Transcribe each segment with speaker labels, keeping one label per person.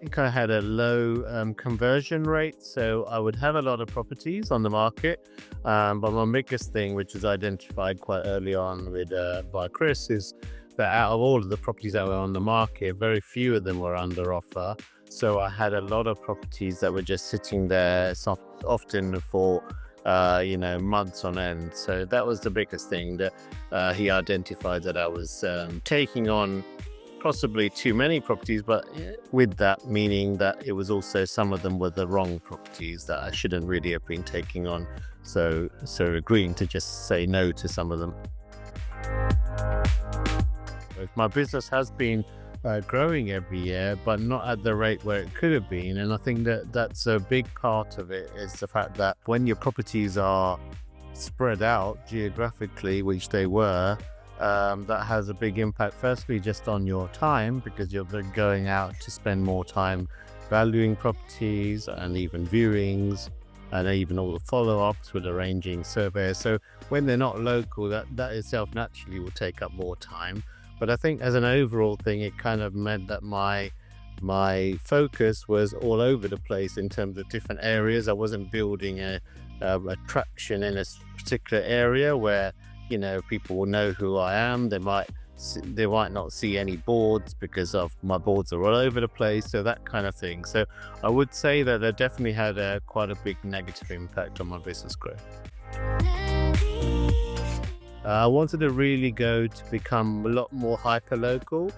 Speaker 1: think I had a low conversion rate, so I would have a lot of properties on the market. But my biggest thing, which was identified quite early on with by Chris, is that out of all of the properties that were on the market, very few of them were under offer. So I had a lot of properties that were just sitting there, often for months on end. So that was the biggest thing that he identified, that I was taking on possibly too many properties, but with that meaning that it was also some of them were the wrong properties that I shouldn't really have been taking on. So agreeing to just say no to some of them. My business has been growing every year, but not at the rate where it could have been. And I think that that's a big part of it, is the fact that when your properties are spread out geographically, which they were, that has a big impact, firstly, just on your time, because you're going out to spend more time valuing properties and even viewings and even all the follow-ups with arranging surveys. So when they're not local, that itself naturally will take up more time. But I think as an overall thing, it kind of meant that my focus was all over the place in terms of different areas. I wasn't building a attraction in a particular area where people will know who I am. They might not see any boards because of my boards are all over the place, so that kind of thing. So I would say that it definitely had quite a big negative impact on my business growth. I wanted to really go to become a lot more hyper local.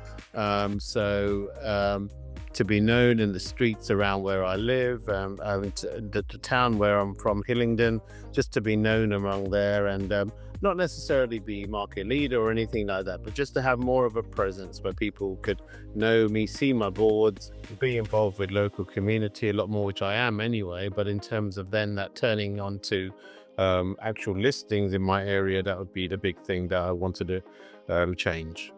Speaker 1: To be known in the streets around where I live, and the town where I'm from, Hillingdon, just to be known among there, and not necessarily be market leader or anything like that, but just to have more of a presence where people could know me, see my boards, be involved with local community a lot more, which I am anyway. But in terms of then that turning onto actual listings in my area, that would be the big thing that I wanted to change.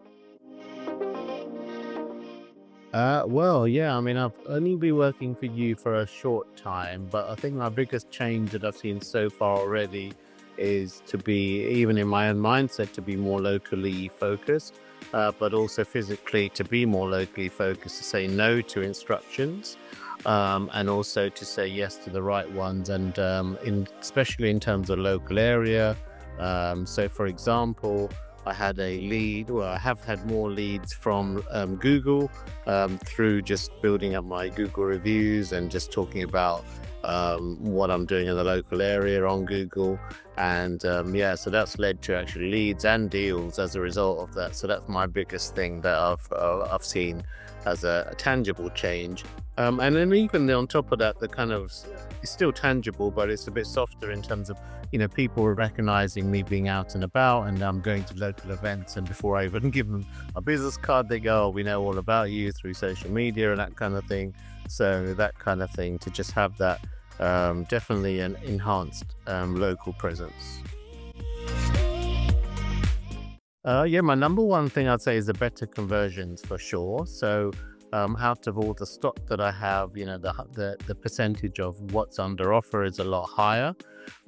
Speaker 1: Well, yeah, I mean, I've only been working for you for a short time, but I think my biggest change that I've seen so far already is to be, even in my own mindset, to be more locally focused, but also physically to be more locally focused, to say no to instructions, and also to say yes to the right ones, and especially in terms of local area. So, for example, I had a lead, well, I have had more leads from Google through just building up my Google reviews and just talking about what I'm doing in the local area on Google. And so that's led to actually leads and deals as a result of that. So that's my biggest thing that I've seen as a tangible change. And then even on top of that, the kind of, it's still tangible, but it's a bit softer in terms of, people are recognizing me being out and about, and I'm going to local events. And before I even give them a business card, they go, "Oh, we know all about you through social media," and that kind of thing. So that kind of thing, to just have that, definitely an enhanced local presence. My number one thing I'd say is the better conversions for sure. So out of all the stock that I have, the percentage of what's under offer is a lot higher.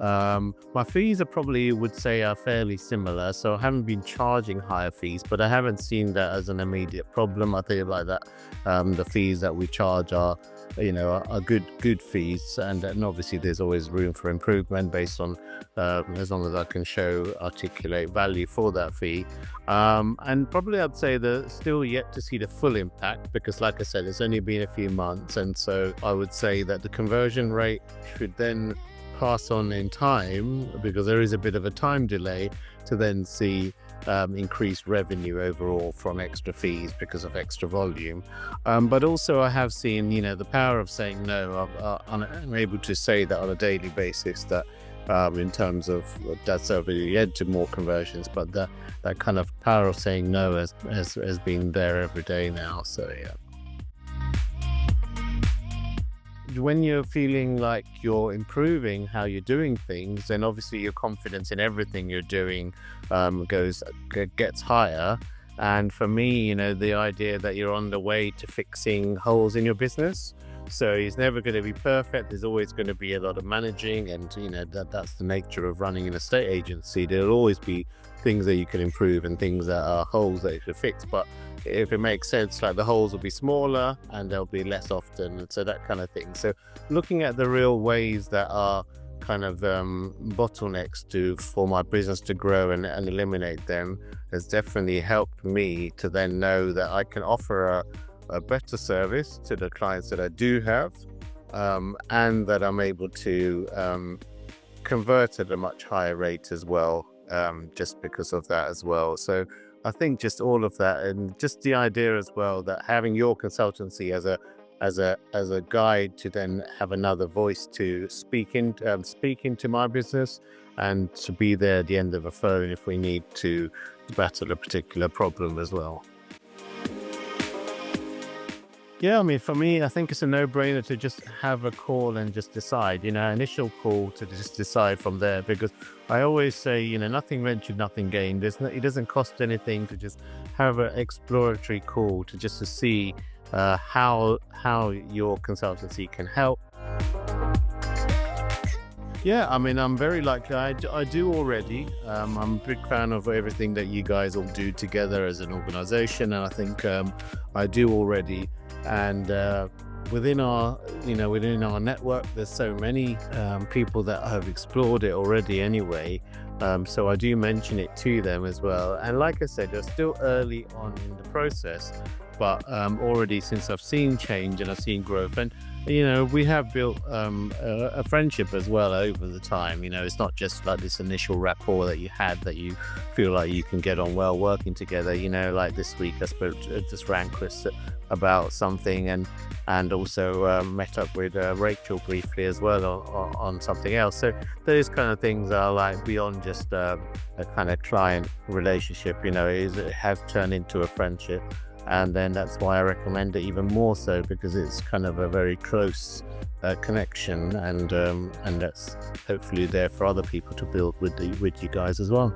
Speaker 1: My fees would say are fairly similar, so I haven't been charging higher fees, but I haven't seen that as an immediate problem. I think like that, the fees that we charge are good fees, and obviously there's always room for improvement based on as long as I can articulate value for that fee. And probably I'd say that still yet to see the full impact, because like I said, it's only been a few months, and so I would say that the conversion rate should then pass on in time, because there is a bit of a time delay to then see increased revenue overall from extra fees because of extra volume. But also I have seen, the power of saying no. I'm able to say that on a daily basis, that in terms of that's already led to more conversions, but that kind of power of saying no has been there every day now. So yeah. When you're feeling like you're improving how you're doing things, then obviously your confidence in everything you're doing gets higher. And for me, the idea that you're on the way to fixing holes in your business. So it's never going to be perfect. There's always going to be a lot of managing, and that's the nature of running an estate agency. There'll always be things that you can improve and things that are holes that you should fix. But if it makes sense, like the holes will be smaller and they'll be less often, and so that kind of thing. So looking at the real ways that are kind of bottlenecks to for my business to grow and eliminate them has definitely helped me to then know that I can offer a better service to the clients that I do have, and that I'm able to convert at a much higher rate as well, just because of that as well. So I think just all of that, and just the idea as well that having your consultancy as a guide to then have another voice to speak into my business, and to be there at the end of a phone if we need to battle a particular problem as well. Yeah, I mean, for me, I think it's a no-brainer to just have a call and just decide, initial call to just decide from there. Because I always say, nothing ventured, nothing gained. It doesn't cost anything to just have an exploratory call to see how your consultancy can help. Yeah, I mean, I'm very likely. I do already. I'm a big fan of everything that you guys all do together as an organization, and I think I do already. And within our network, there's so many people that have explored it already anyway. So I do mention it to them as well. And like I said, they're still early on in the process, but already since I've seen change and I've seen growth, and we have built a friendship as well over the time. It's not just like this initial rapport that you had that you feel like you can get on well working together. Like this week I just ran Chris about something, and also met up with Rachel briefly as well on something else. So those kind of things are like beyond just a kind of client relationship. It have turned into a friendship. And then that's why I recommend it even more so, because it's kind of a very close connection, and that's hopefully there for other people to build with you guys as well.